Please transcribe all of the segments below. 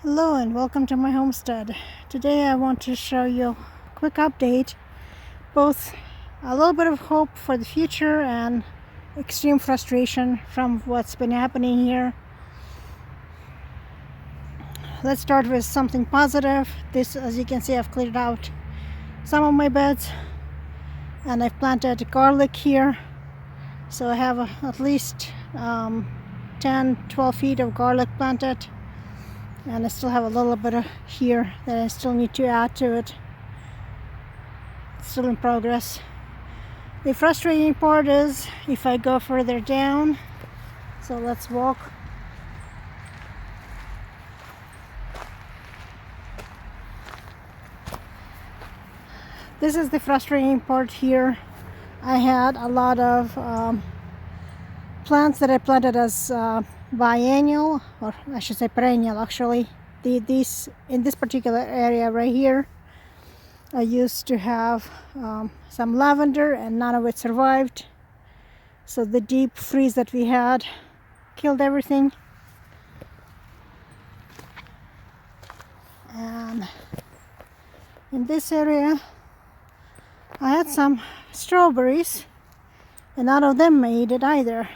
Hello and welcome to my homestead. Today I want to show you a quick update, both a little bit of hope for the future and extreme frustration from what's been happening here. Let's start with something positive. This, as you can see, I've cleared out some of my beds and I've planted garlic here. So I have at least 10-12 feet of garlic planted. And I still have a little bit of here that I still need to add to it. It's still in progress. The frustrating part is if I go further down. So let's walk. This is the frustrating part here. I had a lot of plants that I planted as biennial, or I should say perennial actually. These in this particular area right here, I used to have some lavender and none of it survived. So the deep freeze that we had killed everything. And in this area I had some strawberries and none of them made it either.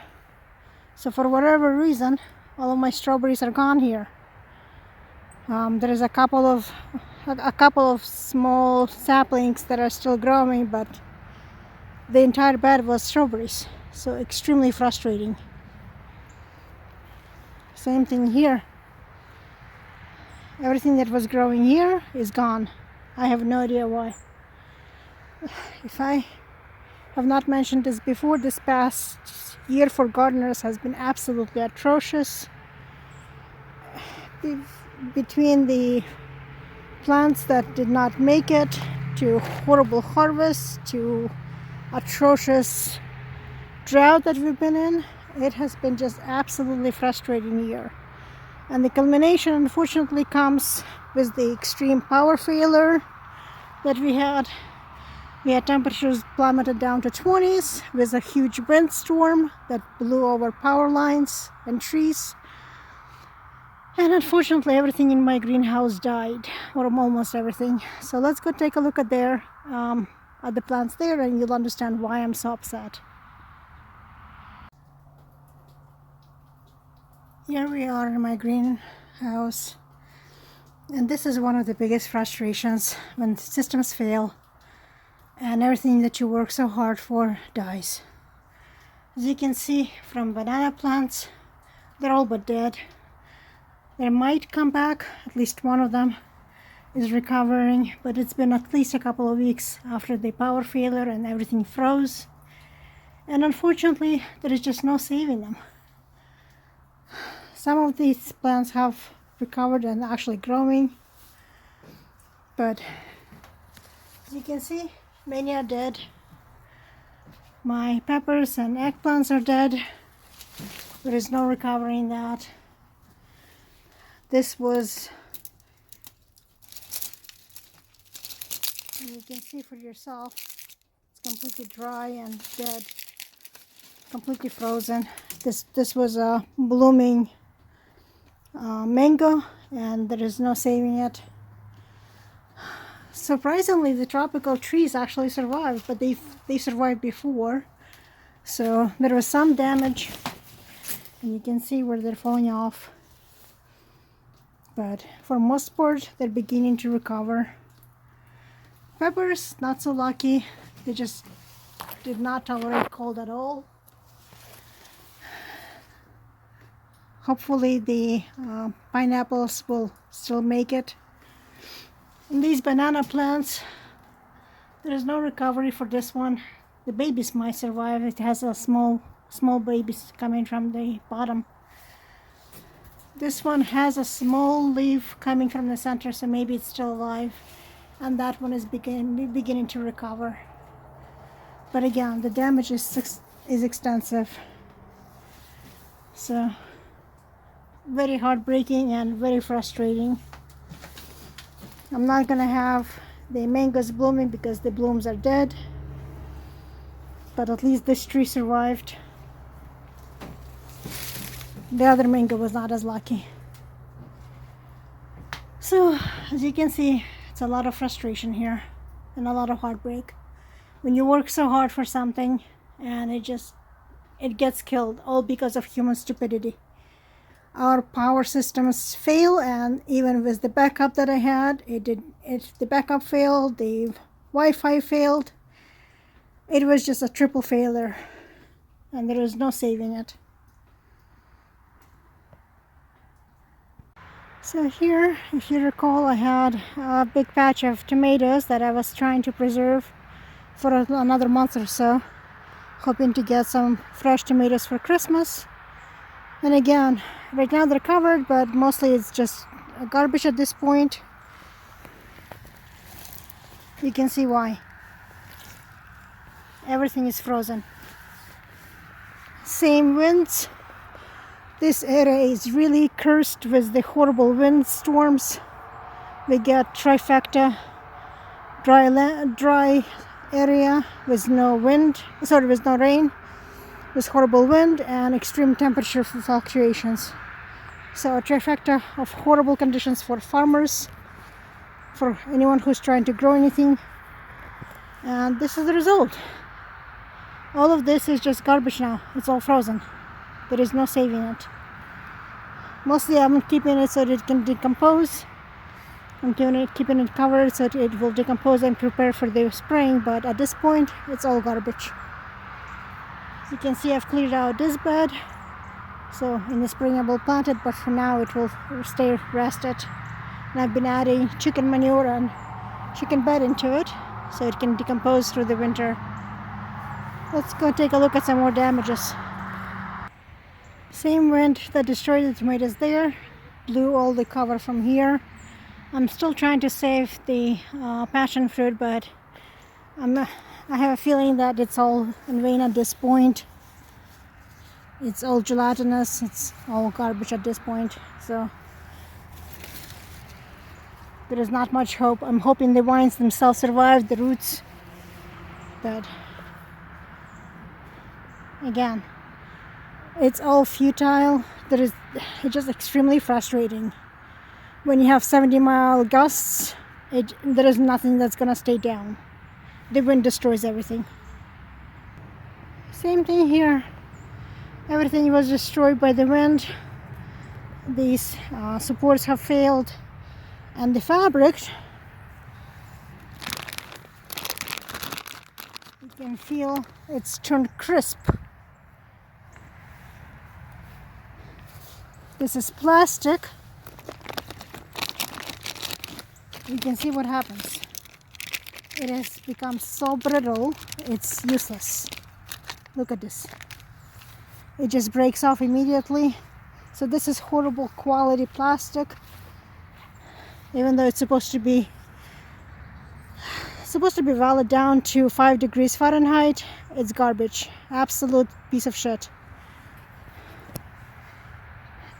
So for whatever reason, all of my strawberries are gone here. There is a couple of small saplings that are still growing, but the entire bed was strawberries. So extremely frustrating. Same thing here. Everything that was growing here is gone. I have no idea why. If I have not mentioned this before, this past year for gardeners has been absolutely atrocious. Between the plants that did not make it, to horrible harvests, to atrocious drought that we've been in, it has been just absolutely frustrating year. And the culmination unfortunately comes with the extreme power failure that we had. We had temperatures plummeted down to 20s with a huge windstorm that blew over power lines and trees. And unfortunately everything in my greenhouse died, or almost everything. So let's go take a look at the plants there and you'll understand why I'm so upset. Here we are in my greenhouse. And this is one of the biggest frustrations when systems fail and everything that you work so hard for dies. As you can see from banana plants, they're all but dead. They might come back, at least one of them is recovering, but it's been at least a couple of weeks after the power failure and everything froze. And unfortunately, there is just no saving them. Some of these plants have recovered and actually growing, but as you can see, many are dead. My peppers and eggplants are dead. There is no recovering that. This was, you can see for yourself, it's completely dry and dead, completely frozen. This was a blooming mango, and there is no saving it. Surprisingly, the tropical trees actually survived, but they survived before. So there was some damage, and you can see where they're falling off. But for most part, they're beginning to recover. Peppers, not so lucky. They just did not tolerate cold at all. Hopefully the pineapples will still make it. In these banana plants, there is no recovery for this one. The babies might survive. It has a small babies coming from the bottom. This one has a small leaf coming from the center, so maybe it's still alive. And that one is beginning to recover. But again, the damage is extensive. So very heartbreaking and very frustrating. I'm not gonna have the mangoes blooming because the blooms are dead, but at least this tree survived. The other mango was not as lucky. So as you can see, it's a lot of frustration here and a lot of heartbreak when you work so hard for something and it gets killed, all because of human stupidity. Our power systems fail, and even with the backup that I had, the backup failed, the Wi-Fi failed. It was just a triple failure, and there is no saving it. So here, if you recall, I had a big patch of tomatoes that I was trying to preserve for another month or so, hoping to get some fresh tomatoes for Christmas. And again, right now they're covered, but mostly it's just garbage at this point. You can see why. Everything is frozen. Same winds. This area is really cursed with the horrible wind storms. We get trifecta, dry area with no wind, with no rain, with horrible wind and extreme temperature fluctuations. So a trifecta of horrible conditions for farmers, for anyone who's trying to grow anything. And this is the result. All of this is just garbage now. It's all frozen. There is no saving it. Mostly I'm keeping it so that it can decompose. I'm keeping it covered so that it will decompose and prepare for the spraying, but at this point it's all garbage. As you can see, I've cleared out this bed, so in the spring I will plant it, but for now it will stay rested. And I've been adding chicken manure and chicken bed into it so it can decompose through the winter. Let's go take a look at some more damages. Same wind that destroyed the tomatoes there blew all the cover from here. I'm still trying to save the passion fruit, but I have a feeling that it's all in vain at this point. It's all gelatinous, it's all garbage at this point, so there is not much hope. I'm hoping the vines themselves survive, the roots, but again, it's all futile. It's just extremely frustrating. When you have 70-mile gusts, there is nothing that's gonna stay down. The wind destroys everything. Same thing here. Everything was destroyed by the wind. These supports have failed, and the fabric, you can feel it's turned crisp. This is plastic. You can see what happens. It has become so brittle, it's useless. Look at this. It just breaks off immediately. So this is horrible quality plastic. Even though it's supposed to be valid down to 5 degrees Fahrenheit, it's garbage. Absolute piece of shit.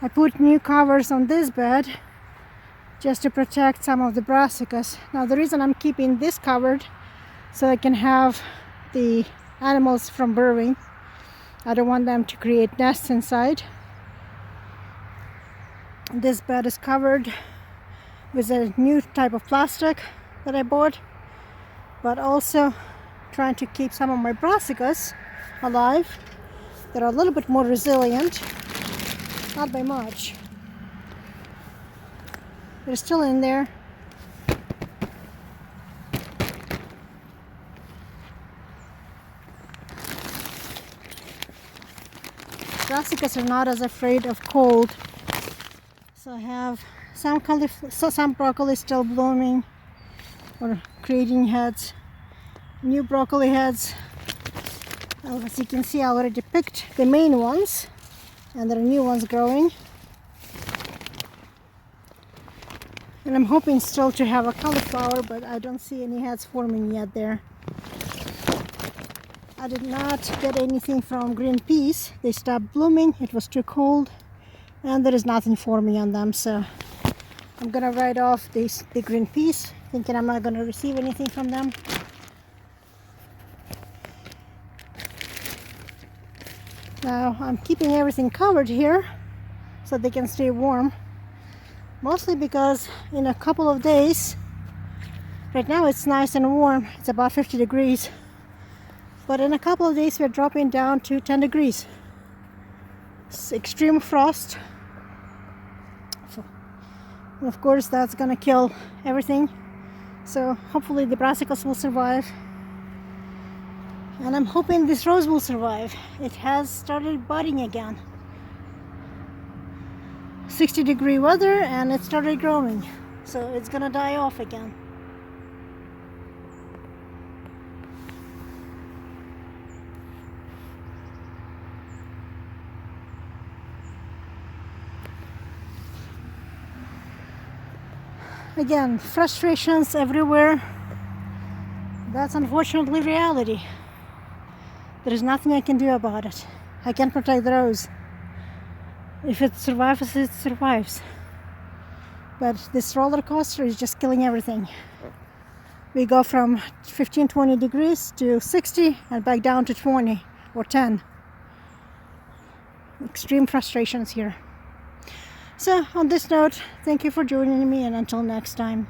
I put new covers on this bed just to protect some of the brassicas. Now the reason I'm keeping this covered so I can have the animals from burrowing. I don't want them to create nests inside. This bed is covered with a new type of plastic that I bought, but also trying to keep some of my brassicas alive. They're a little bit more resilient, not by much. They're still in there. Brassicas are not as afraid of cold. So I have some broccoli still blooming or creating heads. New broccoli heads. As you can see, I already picked the main ones, and there are new ones growing. And I'm hoping still to have a cauliflower, but I don't see any heads forming yet there. I did not get anything from green peas. They stopped blooming. It was too cold, and there is nothing forming on them. So I'm gonna write off the green peas, thinking I'm not gonna receive anything from them. Now I'm keeping everything covered here so they can stay warm. Mostly because in a couple of days, right now it's nice and warm, it's about 50 degrees, but in a couple of days we're dropping down to 10 degrees. It's extreme frost. And of course that's gonna kill everything. So hopefully the brassicas will survive. And I'm hoping this rose will survive. It has started budding again. 60-degree weather and it started growing. So it's gonna die off again. Again, frustrations everywhere. That's unfortunately reality. There is nothing I can do about it. I can't protect the rose. If it survives, it survives. But this roller coaster is just killing everything. We go from 15-20 degrees to 60 and back down to 20 or 10. Extreme frustrations here. So on this note, thank you for joining me, and until next time.